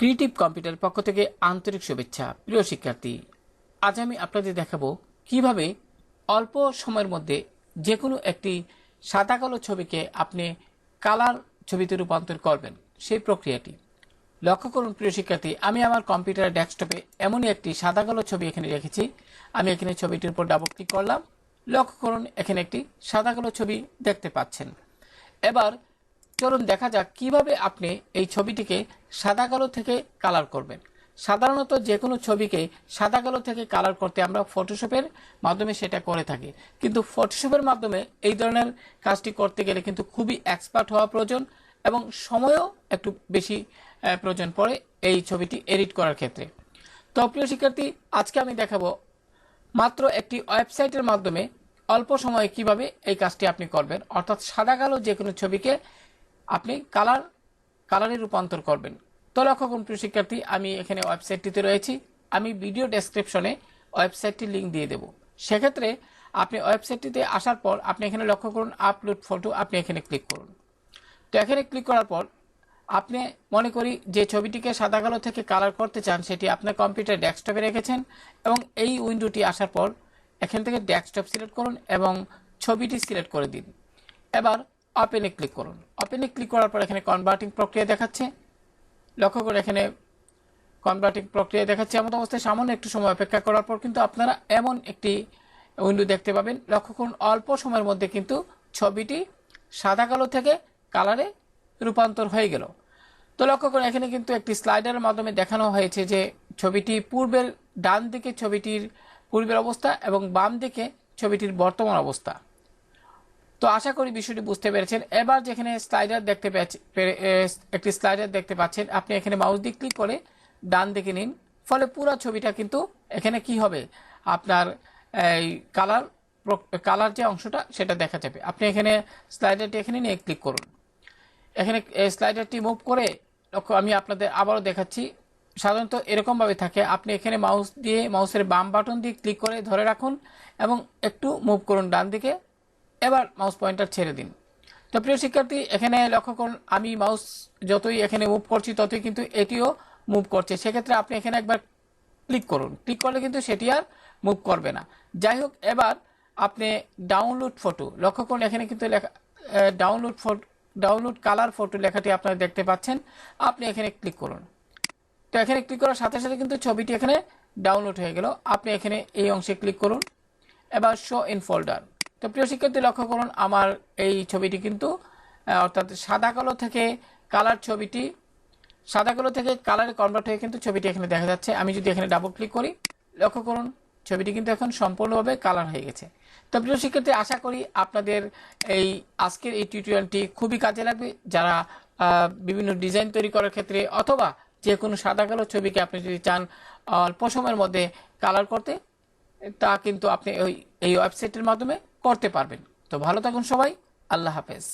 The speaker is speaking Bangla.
ক্রিয়েটিভ কম্পিউটার পক্ষ থেকে আন্তরিক শুভেচ্ছা। প্রিয় শিক্ষার্থী, আজ আমি আপনাদের দেখাবো কিভাবে অল্প সময়ের মধ্যে যে কোনো একটি সাদা কালো ছবিকে আপনি কালার ছবিতে রূপান্তর করবেন, সেই প্রক্রিয়াটি। লক্ষ্য করুন প্রিয় শিক্ষার্থী, আমি আমার কম্পিউটার ডেস্কটপে এমনই একটি সাদা কালো ছবি এখানে রেখেছি। আমি এখানে ছবিটির উপর ডাবল ক্লিক করলাম। লক্ষ্য করুন এখানে একটি সাদা কালো ছবি দেখতে পাচ্ছেন। এবার চলুন দেখা যাক কিভাবে আপনি এই ছবিটিকে সাদা কালো থেকে কালার করবেন। সাধারণত যে কোনো ছবিকে সাদা কালো থেকে কালার করতে আমরা ফটোশপের মাধ্যমে সেটা করে থাকি, কিন্তু ফটোশপের মাধ্যমে এই ধরনের কাজটি করতে গেলে কিন্তু খুবই এক্সপার্ট হওয়া প্রয়োজন এবং সময়ও একটু বেশি প্রয়োজন পড়ে এই ছবিটি এডিট করার ক্ষেত্রে। তো প্রিয় শিক্ষার্থী, আজকে আমি দেখাবো মাত্র একটি ওয়েবসাইটের মাধ্যমে অল্প সময়ে কিভাবে এই কাজটি আপনি করবেন, অর্থাৎ সাদা কালো যে কোনো ছবিকে আপনি কালারে রূপান্তর করবেন। তো লক্ষ্য করুন প্রিয় শিক্ষার্থী, আমি এখানে ওয়েবসাইটটিতে রয়েছি। আমি ভিডিও ডেসক্রিপশনে ওয়েবসাইটটির লিঙ্ক দিয়ে দেব। সেক্ষেত্রে আপনি ওয়েবসাইটটিতে আসার পর আপনি এখানে লক্ষ্য করুন আপলোড ফটো, আপনি এখানে ক্লিক করুন। তো এখানে ক্লিক করার পর আপনি মনে করি যে ছবিটিকে সাদা কালো থেকে কালার করতে চান সেটি আপনার কম্পিউটার ডেস্কটপে রেখেছেন এবং এই উইন্ডোটি আসার পর এখান থেকে ডেস্কটপ সিলেক্ট করুন এবং ছবিটি সিলেক্ট করে দিন। এবার ওপেনে ক্লিক করুন। ওপেনে ক্লিক করার পর এখানে কনভার্টিং প্রক্রিয়া দেখাচ্ছে। লক্ষ্য করে এখানে কনভার্টিং প্রক্রিয়া দেখাচ্ছে। এমন অবস্থায় সামান্য একটু সময় অপেক্ষা করার পর কিন্তু আপনারা এমন একটি উইন্ডো দেখতে পাবেন। লক্ষ্য করুন অল্প সময়ের মধ্যে কিন্তু ছবিটি সাদা কালো থেকে কালারে রূপান্তর হয়ে গেল। তো লক্ষ্য করুন এখানে কিন্তু একটি স্লাইডারের মাধ্যমে দেখানো হয়েছে যে ছবিটি পূর্বের ডান দিকে ছবিটির পূর্বের অবস্থা এবং বাম দিকে ছবিটির বর্তমান অবস্থা। তো আশা করি বিষয়টি বুঝতে পেরেছেন। এবার যেখানে স্লাইডার একটি স্লাইডার দেখতে পাচ্ছেন, আপনি এখানে মাউস দিয়ে ক্লিক করে ডান দিকে নিন, ফলে পুরো ছবিটা কিন্তু এখানে কি হবে, আপনার এই কালার যে অংশটা সেটা দেখা যাবে। আপনি এখানে স্লাইডারটি এখানে নিয়ে ক্লিক করুন। এখানে স্লাইডারটি মুভ করে আমি আপনাদের আবারও দেখাচ্ছি। সাধারণত এরকমভাবে থাকে, আপনি এখানে মাউসের বাম বাটন দিয়ে ক্লিক করে ধরে রাখুন এবং একটু মুভ করুন ডান দিকে। এবার মাউস পয়েন্টার ছেড়ে দিন। তো প্রিয় শিক্ষার্থী, এখানে লক্ষ্য করুন আমি মাউস যতই এখানে মুভ করছি ততই কিন্তু এটিও মুভ করছে। সেক্ষেত্রে আপনি এখানে একবার ক্লিক করুন, ক্লিক করলে কিন্তু সেটি আর মুভ করবে না। যাই হোক, এবার আপনি ডাউনলোড ফটো, লক্ষ্য করুন এখানে কিন্তু লেখা ডাউনলোড কালার ফটো লেখাটি আপনারা দেখতে পাচ্ছেন। আপনি এখানে ক্লিক করুন। তো এখানে ক্লিক করার সাথে সাথে কিন্তু ছবিটি এখানে ডাউনলোড হয়ে গেল। আপনি এখানে এই অংশে ক্লিক করুন। এবার শো ইন ফোল্ডার। তো প্রিয় শিক্ষার্থী, লক্ষ্য করুন আমার এই ছবিটি কিন্তু অর্থাৎ সাদা কালো থেকে কালারে কনভার্ট হয়ে কিন্তু ছবিটি এখানে দেখা যাচ্ছে। আমি যদি এখানে ডাবল ক্লিক করি, লক্ষ্য করুন ছবিটি কিন্তু এখন সম্পূর্ণভাবে কালার হয়ে গেছে। তো প্রিয় শিক্ষার্থী, আশা করি আপনাদের আজকের এই টিউটোরিয়ালটি খুবই কাজে লাগবে। যারা বিভিন্ন ডিজাইন তৈরি করার ক্ষেত্রে অথবা যে কোনো সাদা কালো ছবিকে আপনি যদি চান অল্প সময়ের মধ্যে কালার করতে, তা কিন্তু আপনি এই ওয়েবসাইটের মাধ্যমে করতে পারবেন। তো ভালো থাকুন সবাই, আল্লাহ হাফেজ।